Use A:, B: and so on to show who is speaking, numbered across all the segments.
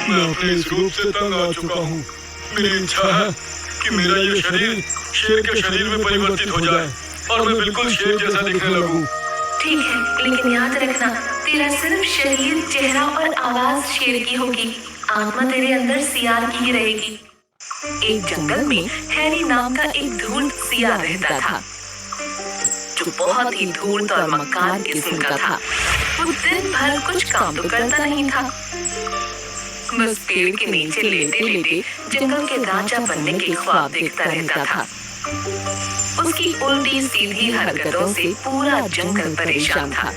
A: मैं अपने इस रूप से तंग आ चुका हूँ। मेरी इच्छा है कि मेरा ये शरीर शेर के शरीर में परिवर्तित हो जाए और मैं बिल्कुल शेर जैसा दिखने लगूं।
B: ठीक है, लेकिन याद रखना, तेरा सिर्फ शरीर, चेहरा और आवाज शेर की होगी। आत्मा तेरे अंदर सियार की ही रहेगी। एक जंगल में हैरी नाम का एक धूर्त सियार रहता था, जो बहुत ही धूर्त और मक्कार किस्म का था। वो दिन भर कुछ काम तो करता नहीं था, बस पेड़ के नीचे लेटे लेटे जंगल के राजा बनने के ख्वाब देखता रहता था। उसकी उल्टी सीधी हरकतों से पूरा जंगल परेशान था।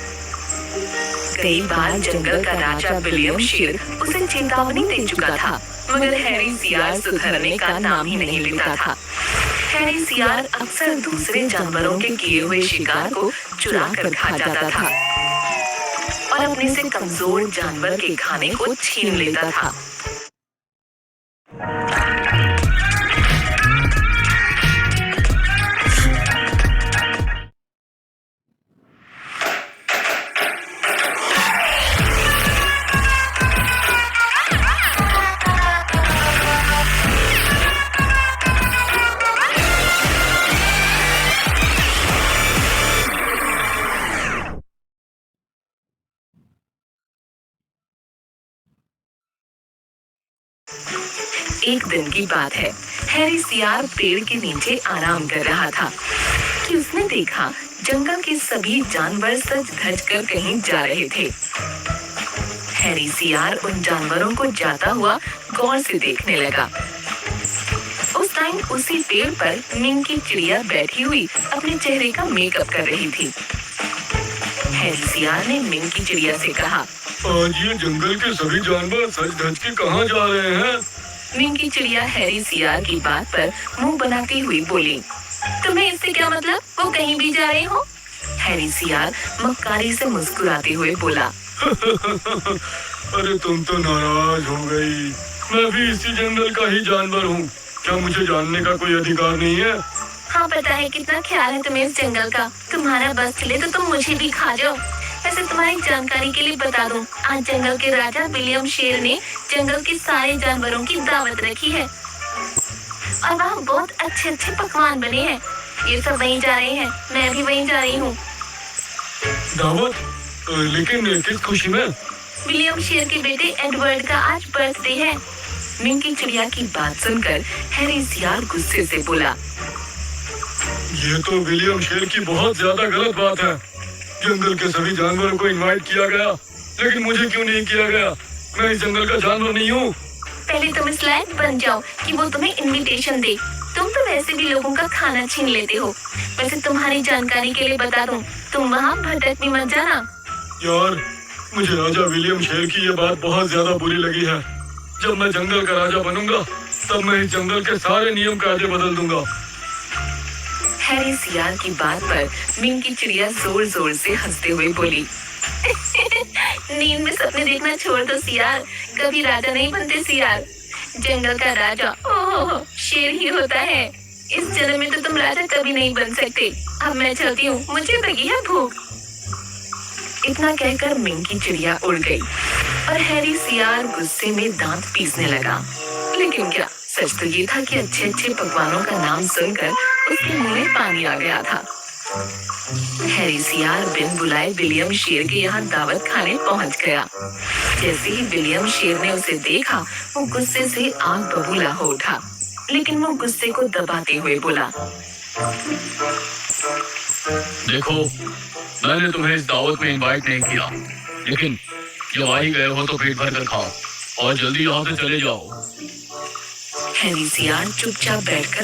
B: कई बार जंगल का राजा विलियम शेर उसे चेतावनी दे चुका था, मगर हैरी सियार सुधरने का नाम ही नहीं लेता था। हैरी सियार अक्सर दूसरे जानवरों के किए हुए शिकार को चुरा कर खा जाता था और अपने से कमजोर जानवर के खाने को छीन लेता था। एक दिन की बात है, हैरी सियार पेड़ के नीचे आराम कर रहा था कि उसने देखा जंगल के सभी जानवर सज धज कर कहीं जा रहे थे। हैरी सियार उन जानवरों को जाता हुआ गौर से देखने लगा। उस टाइम उसी पेड़ पर मिंग की चिड़िया बैठी हुई अपने चेहरे का मेकअप कर रही थी। हैरी सियार ने मिंग की चिड़िया से कहा,
A: आज ये जंगल के सभी जानवर सज धज के कहाँ जा रहे हैं?
B: मिंग की चिड़िया हैरी सियार की बात पर मुंह बनाती हुई बोली, तुम्हें इससे क्या मतलब? वो कहीं भी जा रहे हो? हैरी सियार मक्कारी से मुस्कुराते हुए बोला,
A: अरे तुम तो नाराज हो गई। मैं भी इसी जंगल का ही जानवर हूँ। क्या मुझे जानने का कोई अधिकार नहीं है?
B: हाँ, पता है कितना ख्याल है तुम्हें इस जंगल का। तुम्हारा बस चले तो तुम मुझे भी खा जाओ। वैसे तुम्हारी जानकारी के लिए बता दूं, आज जंगल के राजा विलियम शेर ने जंगल के सारे जानवरों की दावत रखी है और वहाँ बहुत अच्छे अच्छे पकवान बने हैं। ये सब वहीं जा रहे हैं, मैं भी वहीं जा रही हूँ।
A: दावत? लेकिन किस खुशी में?
B: विलियम शेर के बेटे एडवर्ड का आज बर्थडे है। मिंग की चिड़िया की बात सुनकर हैरी सियार गुस्से से बोला,
A: ये तो विलियम शेर की बहुत ज्यादा गलत बात है। जंगल के सभी जानवरों को इनवाइट किया गया, लेकिन मुझे क्यों नहीं किया गया? मैं इस जंगल का जानवर नहीं हूँ।
B: पहले तुम इस लायक बन जाओ कि वो तुम्हें इनविटेशन दे। तुम तो वैसे भी लोगों का खाना छीन लेते हो। वैसे तुम्हारी जानकारी के लिए बता दूं, तुम वहाँ भटक भी मत जाना।
A: यार, मुझे राजा विलियम शेर की ये बात बहुत ज्यादा बुरी लगी है। जब मैं जंगल का राजा बनूंगा, तब मैं इस जंगल के सारे नियम कायदे बदल दूंगा।
B: हैरी सियार की बात पर मिंग की चिड़िया जोर जोर से हंसते हुए बोली, नींद में सपने देखना छोड़ दो सियार, कभी राजा नहीं बनते सियार। जंगल का राजा ओह शेर ही होता है। इस जन्म में तो तुम राजा कभी नहीं बन सकते। अब मैं चलती हूँ, मुझे लगी है भूख। इतना कहकर मिंग की चिड़िया उड़ गई और हैरी सियार गुस्से में दांत पीसने लगा। लेकिन क्या सच तो ये था कि अच्छे अच्छे पकवानों का नाम सुनकर उसके मुंह में पानी आ गया था। हैरी सियार बिन बुलाए विलियम शेर के यहाँ दावत खाने पहुँच गया। जैसे ही विलियम शेर ने उसे देखा, वो गुस्से से आग बबूला हो उठा, लेकिन वो गुस्से को दबाते हुए बोला,
A: देखो, मैंने तुम्हें इस दावत में इनवाइट नहीं किया, लेकिन जब आ ही गए हो तो पेट भर कर खाओ और जल्दी यहाँ से चले जाओ।
B: हैरी सियार चुपचाप बैठकर